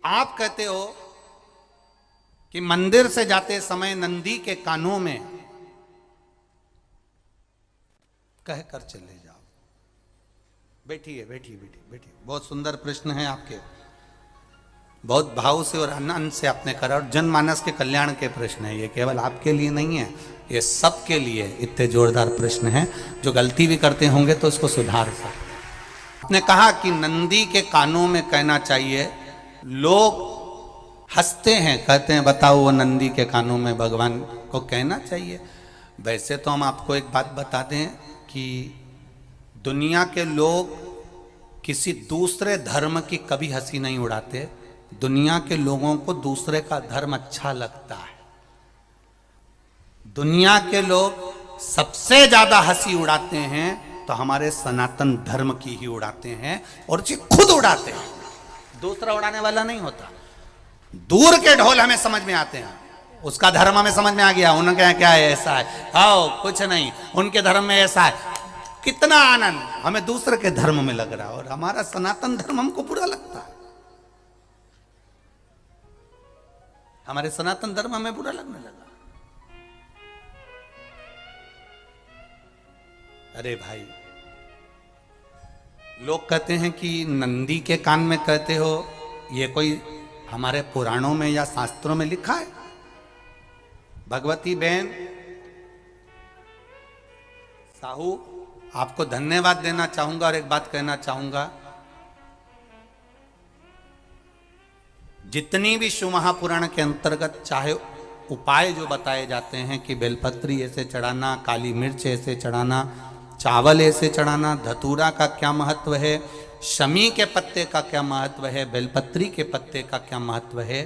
आप कहते हो कि मंदिर से जाते समय नंदी के कानों में कहकर चले जाओ। बैठिए बैठिए बैठिए बैठिए। बहुत सुंदर प्रश्न है आपके, बहुत भाव से और आनंद से आपने करा, और जनमानस के कल्याण के प्रश्न है ये, केवल आपके लिए नहीं है, ये सबके लिए इतने जोरदार प्रश्न हैं। जो गलती भी करते होंगे तो उसको सुधार सकते। आपने कहा कि नंदी के कानों में कहना चाहिए। लोग हंसते हैं, कहते हैं बताओ वो नंदी के कानों में भगवान को कहना चाहिए। वैसे तो हम आपको एक बात बता दें कि दुनिया के लोग किसी दूसरे धर्म की कभी हंसी नहीं उड़ाते। दुनिया के लोगों को दूसरे का धर्म अच्छा लगता है। दुनिया के लोग सबसे ज्यादा हंसी उड़ाते हैं तो हमारे सनातन धर्म की ही उड़ाते हैं, और जी खुद उड़ाते हैं, दूसरा उड़ाने वाला नहीं होता। दूर के ढोल हमें समझ में आते हैं, उसका धर्म हमें समझ में आ गया, उनके यहाँ क्या है, ऐसा है, आओ कुछ नहीं, उनके धर्म में ऐसा है। कितना आनंद हमें दूसरे के धर्म में लग रहा है, और हमारा सनातन धर्म हमको बुरा लगता है। हमारे सनातन धर्म हमें बुरा लगने लगा। अरे भाई, लोग कहते हैं कि नंदी के कान में कहते हो, ये कोई हमारे पुराणों में या शास्त्रों में लिखा है? भगवती बहन साहू, आपको धन्यवाद देना चाहूंगा और एक बात कहना चाहूंगा। जितनी भी शिव महापुराण के अंतर्गत चाहे उपाय जो बताए जाते हैं कि बेलपत्री ऐसे चढ़ाना, काली मिर्च ऐसे चढ़ाना, चावल ऐसे चढ़ाना, धतूरा का क्या महत्व है, शमी के पत्ते का क्या महत्व है, बेलपत्री के पत्ते का क्या महत्व है,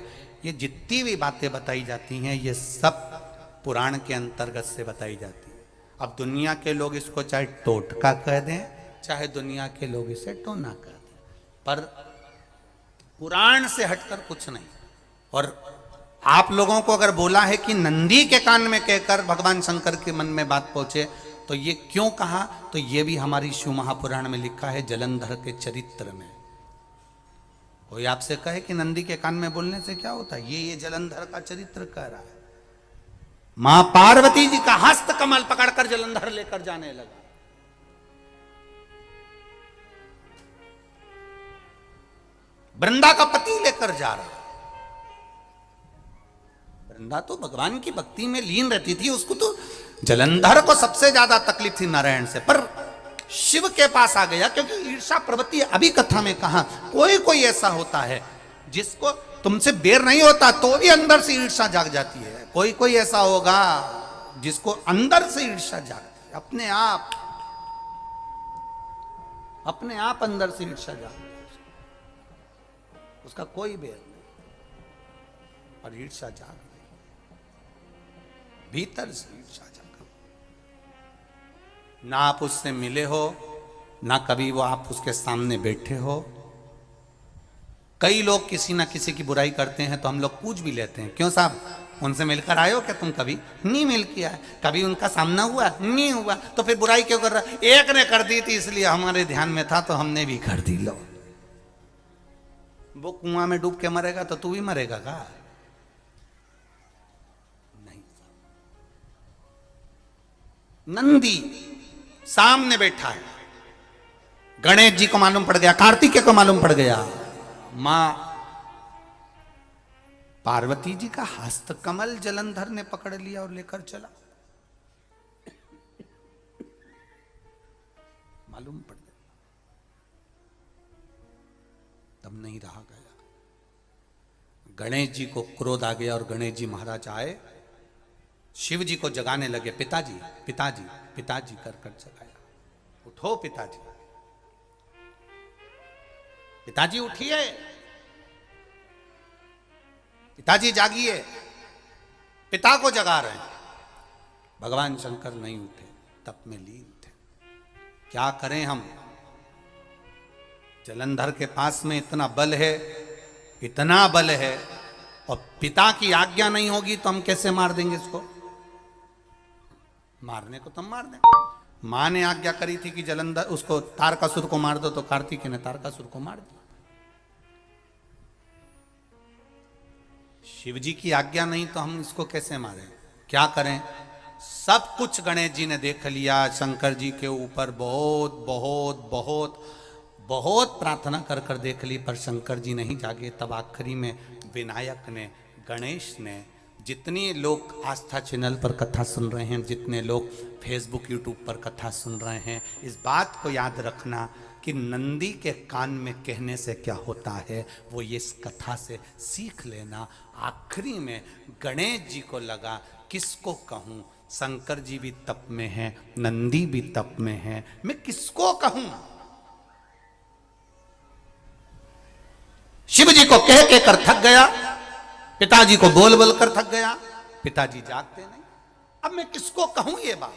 ये जितनी भी बातें बताई जाती हैं ये सब पुराण के अंतर्गत से बताई जाती है। अब दुनिया के लोग इसको चाहे टोटका कह दें, चाहे दुनिया के लोग इसे टोना कह दें, पर पुराण से हटकर कुछ नहीं। और आप लोगों को अगर बोला है कि नंदी के कान में कहकर भगवान शंकर के मन में बात पहुंचे, तो ये क्यों कहा, तो ये भी हमारी शिव महापुराण में लिखा है, जलंधर के चरित्र में। कोई आपसे कहे कि नंदी के कान में बोलने से क्या होता है, ये जलंधर का चरित्र कह रहा है। मां पार्वती जी का हस्त कमल पकड़कर जलंधर लेकर जाने लगा। वृंदा का पति लेकर जा रहा। वृंदा तो भगवान की भक्ति में लीन रहती थी, उसको तो जलंधर को सबसे ज्यादा तकलीफ थी नारायण से, पर शिव के पास आ गया, क्योंकि ईर्षा प्रवृत्ति अभी कथा में कहा, कोई कोई ऐसा होता है जिसको तुमसे बेर नहीं होता तो भी अंदर से ईर्षा जाग जाती है। कोई कोई ऐसा होगा जिसको अंदर से ईर्षा जागती है, अपने आप अंदर से ईर्षा जागती है, उसका कोई बेर नहीं, और ईर्षा जाग रही, भीतर से ईर्षा जाग। ना आप उससे मिले हो, ना कभी वो आप उसके सामने बैठे हो। कई लोग किसी ना किसी की बुराई करते हैं तो हम लोग पूछ भी लेते हैं, क्यों साहब उनसे मिलकर आए हो क्या तुम? कभी नहीं मिल किया है, कभी उनका सामना हुआ नहीं हुआ, तो फिर बुराई क्यों कर रहा? एक ने कर दी थी इसलिए हमारे ध्यान में था तो हमने भी कर दी। लो, वो कुआं में डूब के मरेगा तो तू भी मरेगा का? नहीं। नंदी सामने बैठा है, गणेश जी को मालूम पड़ गया, कार्तिकेय को मालूम पड़ गया, मां पार्वती जी का हस्त कमल जलंधर ने पकड़ लिया और लेकर चला। मालूम पड़ गया, तब नहीं रहा गया। गणेश जी को क्रोध आ गया और गणेश जी महाराज आए, शिव जी को जगाने लगे। पिताजी पिताजी पिताजी कर कर जगाया। उठो पिताजी, पिताजी उठिए, पिताजी जागिए। पिता को जगा रहे हैं। भगवान शंकर नहीं उठे, तप में लीन थे। क्या करें हम? जलंधर के पास में इतना बल है, इतना बल है, और पिता की आज्ञा नहीं होगी तो हम कैसे मार देंगे इसको? मारने को तो मार दें। मां ने आज्ञा करी थी कि जलंधर उसको तारकासुर को मार दो, तो कार्तिकेय ने तारकासुर को मार दिया। शिव जी की आज्ञा नहीं तो हम इसको कैसे मारें, क्या करें? सब कुछ गणेश जी ने देख लिया, शंकर जी के ऊपर बहुत बहुत बहुत बहुत प्रार्थना कर कर देख ली, पर शंकर जी नहीं जागे। तब आखिरी में विनायक ने, गणेश ने, जितने लोग आस्था चैनल पर कथा सुन रहे हैं, जितने लोग फेसबुक यूट्यूब पर कथा सुन रहे हैं, इस बात को याद रखना कि नंदी के कान में कहने से क्या होता है वो ये इस कथा से सीख लेना। आखिरी में गणेश जी को लगा किसको कहूँ, शंकर जी भी तप में हैं, नंदी भी तप में हैं, मैं किसको कहूँ? शिव जी को कह के कर थक गया, पिताजी को बोल बोल कर थक गया, पिताजी जागते नहीं। अब मैं किसको कहूं ये बात,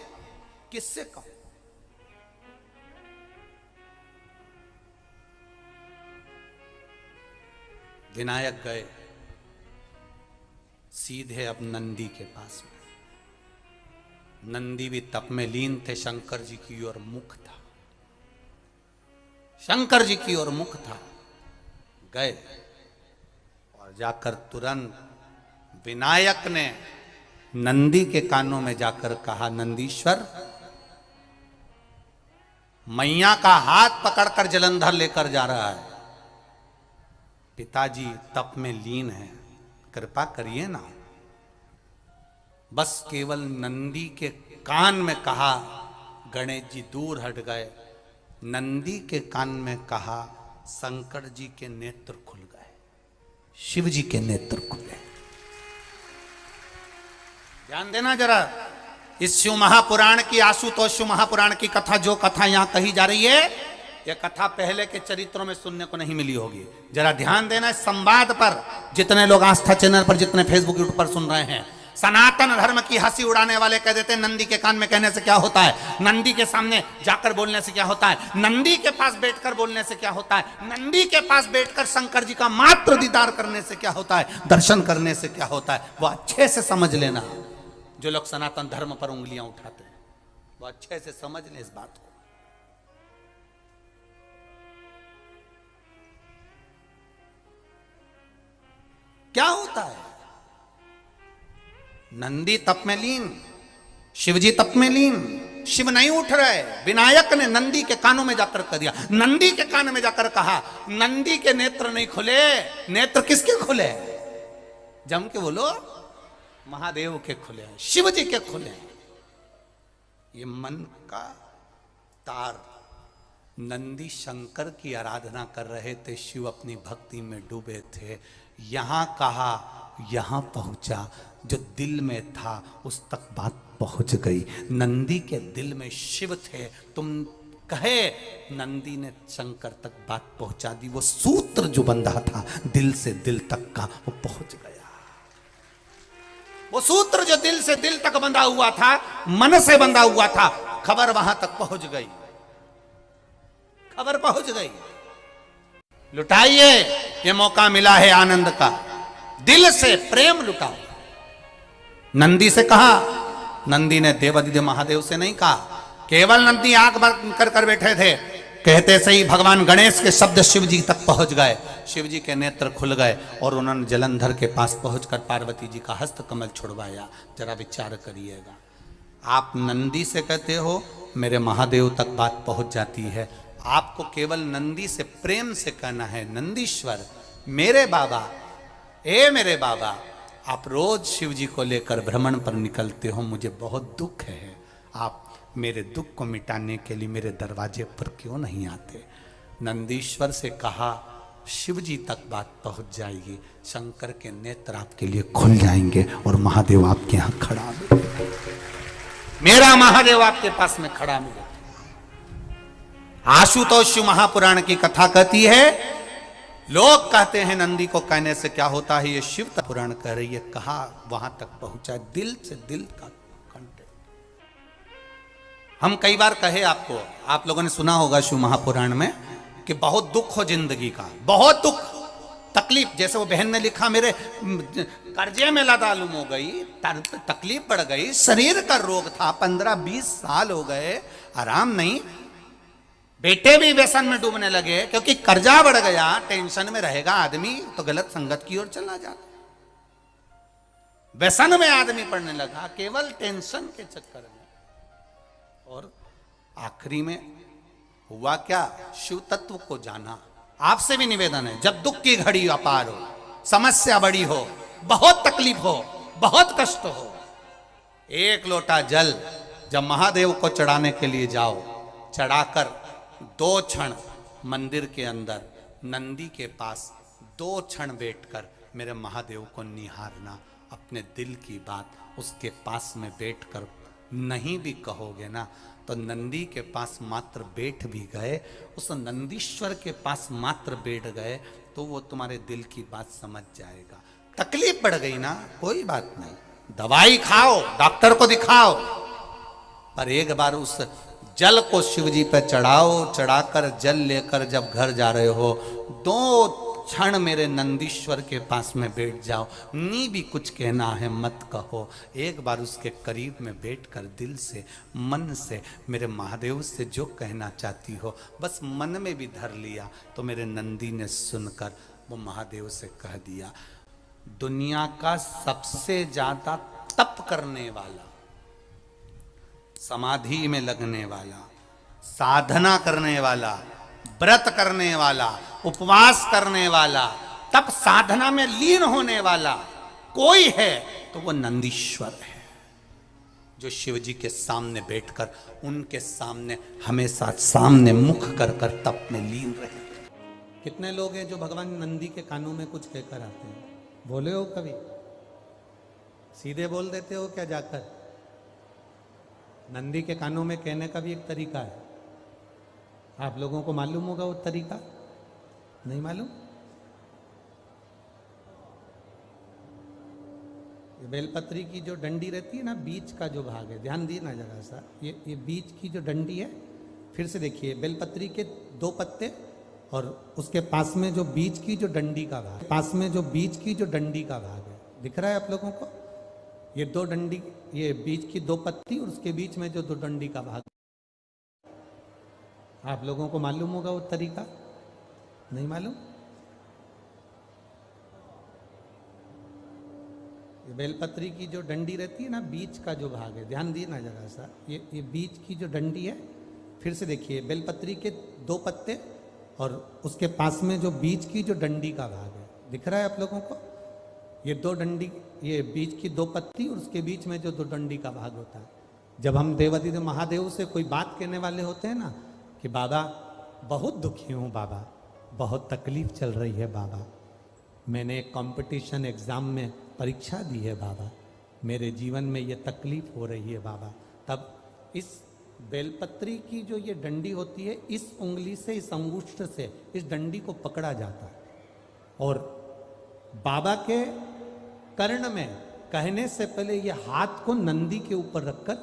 किससे कहूं? विनायक गए सीधे अब नंदी के पास में। नंदी भी तप में लीन थे, शंकर जी की ओर मुख था, शंकर जी की ओर मुख था। गए और जाकर तुरंत विनायक ने नंदी के कानों में जाकर कहा, नंदीश्वर, मैया का हाथ पकड़कर जलंधर लेकर जा रहा है, पिताजी तप में लीन है, कृपा करिए ना। बस केवल नंदी के कान में कहा, गणेश जी दूर हट गए। नंदी के कान में कहा, शंकर जी के नेत्र खुल गए, शिव जी के नेत्र खुले। ध्यान देना जरा, इस शिव महापुराण की, आशुतोष शिव महापुराण की कथा, जो कथा यहां कही जा रही है, यह कथा पहले के चरित्रों में सुनने को नहीं मिली होगी। जरा ध्यान देना इस संवाद पर, जितने लोग आस्था चैनल पर, जितने फेसबुक यूट्यूब पर सुन रहे हैं। सनातन धर्म की हंसी उड़ाने वाले कह देते हैं नंदी के कान में कहने से क्या होता है, नंदी के सामने जाकर बोलने से क्या होता है, नंदी के पास बैठकर बोलने से क्या होता है, नंदी के पास बैठकर शंकर जी का मात्र दीदार करने से क्या होता है, दर्शन करने से क्या होता है, वो अच्छे से समझ लेना। जो लोग सनातन धर्म पर उंगलियां उठाते हैं वो अच्छे से समझ लें इस बात को। क्या होता है, नंदी तप में लीन, शिवजी तप में लीन, शिव नहीं उठ रहे। विनायक ने नंदी के कानों में जाकर कह दिया, नंदी के कान में जाकर कहा, नंदी के नेत्र नहीं खुले। नेत्र किसके खुले? जम के बोलो, महादेव के खुले, शिव जी के खुले। ये मन का तार, नंदी शंकर की आराधना कर रहे थे, शिव अपनी भक्ति में डूबे थे। यहां कहा, यहां पहुंचा, जो दिल में था उस तक बात पहुंच गई। नंदी के दिल में शिव थे, तुम कहे, नंदी ने शंकर तक बात पहुंचा दी। वो सूत्र जो बंधा था दिल से दिल तक का, वो पहुंच गया। वो सूत्र जो दिल से दिल तक बंधा हुआ था, मन से बंधा हुआ था, खबर वहां तक पहुंच गई, खबर पहुंच गई। लुटाइए, ये मौका मिला है आनंद का, दिल से प्रेम लुटाओ। नंदी से कहा, नंदी ने देवादिदेव महादेव से नहीं कहा। केवल नंदी आंख बंद कर कर बैठे थे, कहते सही भगवान गणेश के शब्द शिव जी तक पहुंच गए। शिव जी के नेत्र खुल गए और उन्होंने जलंधर के पास पहुंचकर पार्वती जी का हस्त कमल छुड़वाया। जरा विचार करिएगा, आप नंदी से कहते हो मेरे महादेव तक बात पहुंच जाती है। आपको केवल नंदी से प्रेम से कहना है, नंदीश्वर मेरे बाबा, ए मेरे बाबा, आप रोज शिव जी को लेकर भ्रमण पर निकलते हो, मुझे बहुत दुख है, आप मेरे दुख को मिटाने के लिए मेरे दरवाजे पर क्यों नहीं आते? नंदीश्वर से कहा, शिव जी तक बात पहुंच जाएगी, शंकर के नेत्र आपके लिए खुल जाएंगे और महादेव आपके यहां खड़ा मिलेगा, मेरा महादेव आपके पास में खड़ा मिलेगा। आशुतोष महापुराण की कथा कहती है, लोग कहते हैं नंदी को कहने से क्या होता है, ये शिव पुराण कह रही है, कहा वहां तक पहुंचा, दिल से दिल का कंटेक्ट। हम कई बार कहे आपको, आप लोगों ने सुना होगा शिव महापुराण में कि बहुत दुख हो जिंदगी का, बहुत दुख तकलीफ, जैसे वो बहन ने लिखा, मेरे कर्जे में लदालुम हो गई, तकलीफ बढ़ गई, शरीर का रोग था, 15-20 साल हो गए, आराम नहीं, बेटे भी व्यसन में डूबने लगे क्योंकि कर्जा बढ़ गया, टेंशन में रहेगा आदमी तो गलत संगत की ओर चला जाता। व्यसन में आदमी पड़ने लगा, केवल टेंशन के चक्कर में। और आखिरी में हुआ क्या? शिव तत्व को जाना। आपसे भी निवेदन है, जब दुख की घड़ी अपार हो, समस्या बड़ी हो, बहुत तकलीफ हो, बहुत कष्ट हो, एक लोटा जल जब महादेव को चढ़ाने के लिए जाओ, चढ़ाकर 2 क्षण मंदिर के अंदर नंदी के पास 2 क्षण बैठकर मेरे महादेव को निहारना। अपने दिल की बात उसके पास में बैठकर नहीं भी कहोगे ना, तो नंदी के पास मात्र बैठ भी गए, उस नंदीश्वर के पास मात्र बैठ गए, तो वो तुम्हारे दिल की बात समझ जाएगा। तकलीफ बढ़ गई ना, कोई बात नहीं, दवाई खाओ, डॉक्टर को दिखाओ, पर एक बार उस जल को शिव जी पे चढ़ाओ। चढ़ाकर जल लेकर जब घर जा रहे हो, 2 क्षण मेरे नंदीश्वर के पास में बैठ जाओ। नी भी कुछ कहना है मत कहो, एक बार उसके करीब में बैठकर दिल से, मन से मेरे महादेव से जो कहना चाहती हो, बस मन में भी धर लिया, तो मेरे नंदी ने सुनकर वो महादेव से कह दिया, दुनिया का सबसे ज्यादा तप करने वाला, समाधि में लगने वाला, साधना करने वाला, व्रत करने वाला, उपवास करने वाला, तप साधना में लीन होने वाला कोई है तो वो नंदीश्वर है, जो शिव जी के सामने बैठकर उनके सामने हमेशा सामने मुख कर कर तप में लीन रहे। कितने लोग हैं जो भगवान नंदी के कानों में कुछ कहकर आते हैं? बोले हो कभी? सीधे बोल देते हो क्या जाकर? नंदी के कानों में कहने का भी एक तरीका है, आप लोगों को मालूम होगा वो तरीका? नहीं मालूम? बेलपत्री की जो डंडी रहती है ना, बीच का जो भाग है, ध्यान दिए ना जरा सा, ये बीच की जो डंडी है, फिर से देखिए, बेलपत्री के 2 पत्ते और उसके पास में जो बीच की जो डंडी का भाग, पास में जो बीच की जो डंडी का भाग है, दिख रहा है आप लोगों को? ये 2 डंडी, ये बीच की 2 पत्ती और उसके बीच में जो 2 डंडी का भाग, आप लोगों को मालूम होगा वो तरीका? नहीं मालूम? बेलपत्री की जो डंडी रहती है ना, बीच का जो भाग है, ध्यान दिए ना जरा सा, ये बीच की जो डंडी है, फिर से देखिए, बेलपत्री के 2 पत्ते और उसके पास में जो बीच की जो डंडी का भाग है, दिख रहा है आप लोगों को? ये 2 डंडी, ये बीच की 2 पत्ती और उसके बीच में जो 2 डंडी का भाग होता है। जब हम देवाधिदेव महादेव से कोई बात कहने वाले होते हैं ना, कि बाबा बहुत दुखी हूँ, बाबा बहुत तकलीफ चल रही है, बाबा मैंने एक कंपटीशन एग्ज़ाम में परीक्षा दी है, बाबा मेरे जीवन में ये तकलीफ हो रही है, बाबा, तब इस बेलपत्री की जो ये डंडी होती है, इस उंगली से, इस अंगुष्ठ से इस डंडी को पकड़ा जाता है और बाबा के कर्ण में कहने से पहले ये हाथ को नंदी के ऊपर रखकर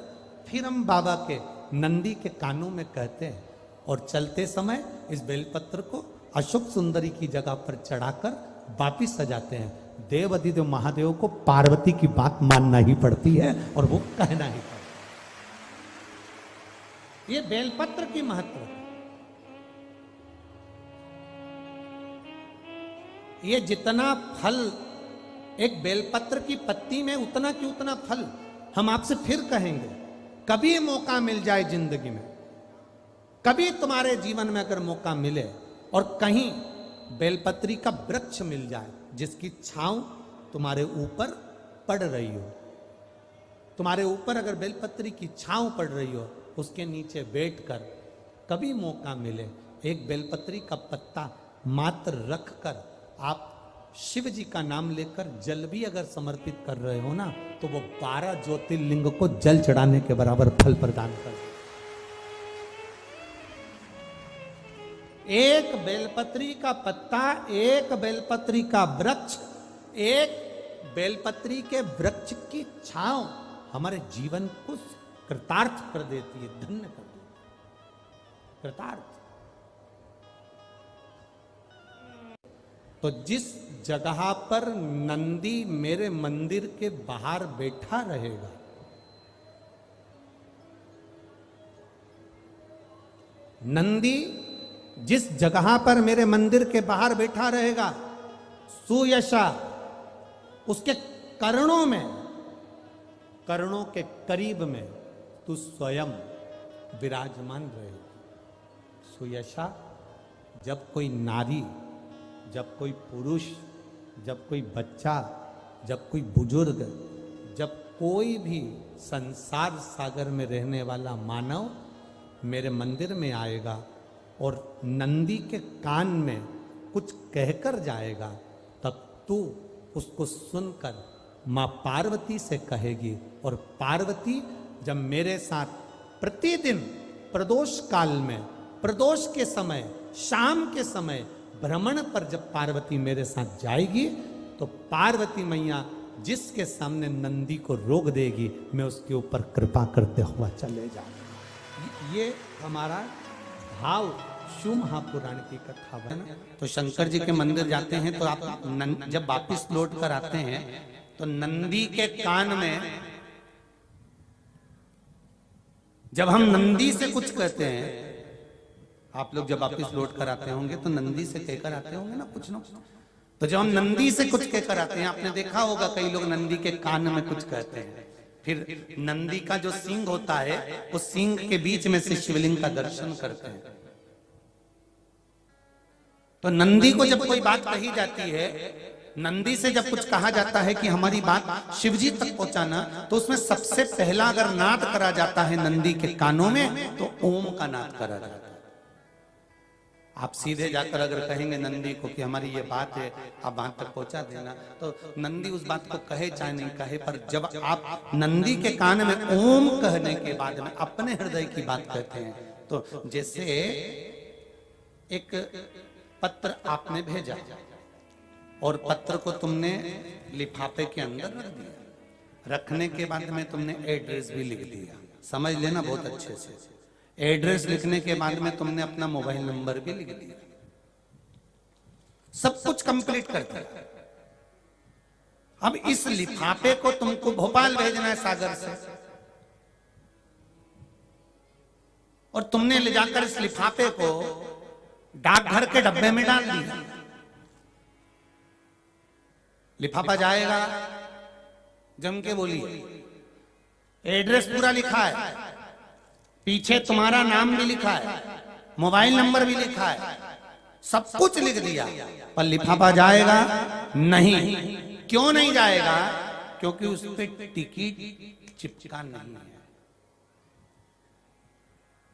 फिर हम बाबा के नंदी के कानों में कहते हैं और चलते समय इस बेलपत्र को अशोक सुंदरी की जगह पर चढ़ाकर वापिस सजाते हैं। देव अधिदेव महादेव को पार्वती की बात मानना ही पड़ती है और वो कहना ही पड़ता है। ये बेलपत्र की महत्व है। ये जितना फल एक बेलपत्र की पत्ती में, उतना की उतना फल हम आपसे फिर कहेंगे। कभी मौका मिल जाए जिंदगी में, कभी तुम्हारे जीवन में अगर मौका मिले और कहीं बेलपत्री का वृक्ष मिल जाए जिसकी छांव तुम्हारे ऊपर पड़ रही हो, तुम्हारे ऊपर अगर बेलपत्री की छांव पड़ रही हो, उसके नीचे बैठकर कभी मौका मिले, एक बेलपत्री का पत्ता मात्र रखकर आप शिव जी का नाम लेकर जल भी अगर समर्पित कर रहे हो ना, तो वो 12 ज्योतिर्लिंग को जल चढ़ाने के बराबर फल प्रदान कर। एक बेलपत्री का पत्ता, एक बेलपत्री का वृक्ष, एक बेलपत्री के वृक्ष की छांव हमारे जीवन को कृतार्थ कर देती है, धन्य कर देती है, कृतार्थ। तो जिस जगह पर नंदी मेरे मंदिर के बाहर बैठा रहेगा, नंदी जिस जगह पर मेरे मंदिर के बाहर बैठा रहेगा, सुयशा उसके करणों में, करणों के करीब में तू स्वयं विराजमान रहे। सुयशा, जब कोई नारी, जब कोई पुरुष, जब कोई बच्चा, जब कोई बुजुर्ग, जब कोई भी संसार सागर में रहने वाला मानव मेरे मंदिर में आएगा और नंदी के कान में कुछ कहकर जाएगा, तब तू उसको सुनकर माँ पार्वती से कहेगी। और पार्वती जब मेरे साथ प्रतिदिन प्रदोष काल में, प्रदोष के समय, शाम के समय भ्रमण पर जब पार्वती मेरे साथ जाएगी, तो पार्वती मैया जिसके सामने नंदी को रोक देगी, मैं उसके ऊपर कृपा करते हुआ चले जाऊंगा। ये हमारा भाव शिव महापुराण की कथा है ना। तो शंकर जी के मंदिर जाते हैं तो आप जब वापिस लौट कर आते हैं तो नंदी के कान में, जब हम नंदी से कुछ कहते हैं, आप लोग जब वापिस लौट कर आते होंगे तो नंदी से कहकर आते होंगे ना कुछ ना। तो जब हम नंदी से कुछ कहकर आते हैं, आपने देखा होगा कई लोग नंदी के कान में कुछ कहते हैं, फिर नंदी का जो सींग होता है उस सींग के बीच में से शिवलिंग का दर्शन करते हैं। तो नंदी को जब कोई बात कही जाती है, नंदी से जब कुछ कहा जाता है कि हमारी बात शिवजी तक पहुंचाना, तो उसमें सबसे पहला अगर नाद करा जाता है नंदी के कानों में, तो ओम का नाद करा जाता है। आप सीधे जाकर अगर कहेंगे नंदी को कि हमारी ये बात है, आप वहां तक पहुंचा देना, तो नंदी उस बात को कहे चाहे नहीं कहे, पर जब आप नंदी के कान में ओम कहने के बाद में अपने हृदय की बात कहते हैं, तो जैसे एक पत्र आपने भेजा और पत्र को तुमने लिफाफे के अंदर रख दिया, रखने के बाद में तुमने एड्रेस भी लिख दिया, समझ लेना बहुत अच्छे से। एड्रेस लिखने के बाद में तुमने अपना मोबाइल नंबर भी लिख दिया, सब कुछ कंप्लीट कर दिया। अब इस लिफाफे को तुमको भोपाल भेजना है सागर से, और तुमने ले जाकर इस लिफाफे को डाकघर के डब्बे में डाल दिया। लिफाफा जाएगा, जम के बोलिए, एड्रेस पूरा लिखा है, पीछे तुम्हारा नाम भी लिखा है, मोबाइल नंबर भी लिखा है, सब कुछ लिख दिया, पर लिफाफा जाएगा नहीं। क्यों नहीं जाएगा? क्योंकि उस पे टिकट चिपका नहीं है।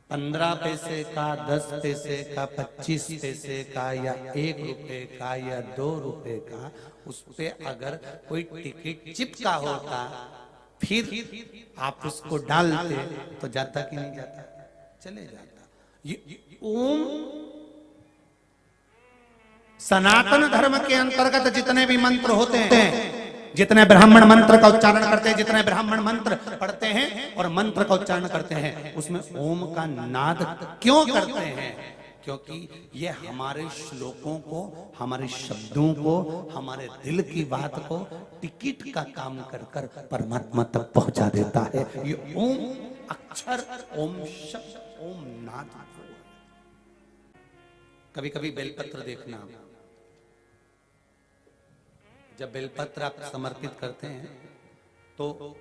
15 पैसे का, 10 पैसे का, 25 पैसे का, या 1 रुपए का, या 2 रुपए का, उस पे अगर कोई टिकट चिपका होता, फिर आप उसको डालते तो जाता कि नहीं जाता? चले जाता। ये ओम सनातन धर्म के अंतर्गत जितने भी मंत्र होते हैं, जितने ब्राह्मण मंत्र का उच्चारण करते हैं, जितने ब्राह्मण मंत्र पढ़ते हैं और मंत्र का उच्चारण करते हैं, उसमें ओम का नाद क्यों करते हैं? क्योंकि ये हमारे श्लोकों को, हमारे शब्दों को, हमारे दिल की बात को टिकट का काम कर कर परमात्मा तक पहुंचा देता है। ये ओम अक्षर, ओम शब्द, ओम नाद। कभी कभी बेलपत्र देखना, जब बेलपत्र आप समर्पित करते हैं तो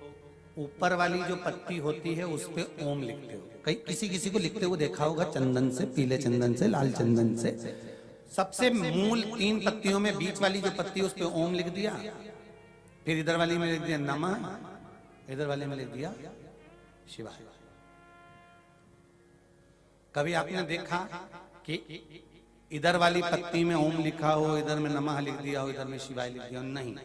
ऊपर वाली जो पत्ती होती है उस पे ओम लिखते हो। कई किसी को लिखते हुए देखा होगा, चंदन से, पीले चंदन से, लाल चंदन से। सबसे मूल 3 पत्तियों में बीच वाली जो पत्ती उस पे ओम लिख दिया, फिर इधर वाली में लिख दिया नमः, इधर वाले में लिख दिया शिवाय। कभी आपने देखा कि इधर वाली पत्ती में ओम लिखा हो, इधर में नमः लिख दिया हो, इधर में शिवाय लिख दिया हो? नहीं,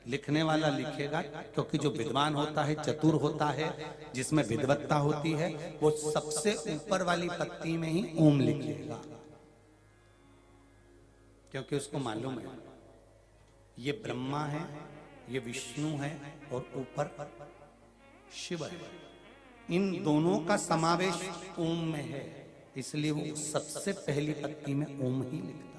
लिखने वाला लिखेगा, क्योंकि जो विद्वान होता है, चतुर होता है, जिसमें विद्वत्ता होती है, वो सबसे ऊपर वाली पत्ती में ही ओम लिखेगा, क्योंकि उसको मालूम है ये ब्रह्मा है, ये विष्णु है और ऊपर शिव है। इन दोनों का समावेश ओम में है, इसलिए वो सबसे पहली पत्ती में ओम ही लिखता है।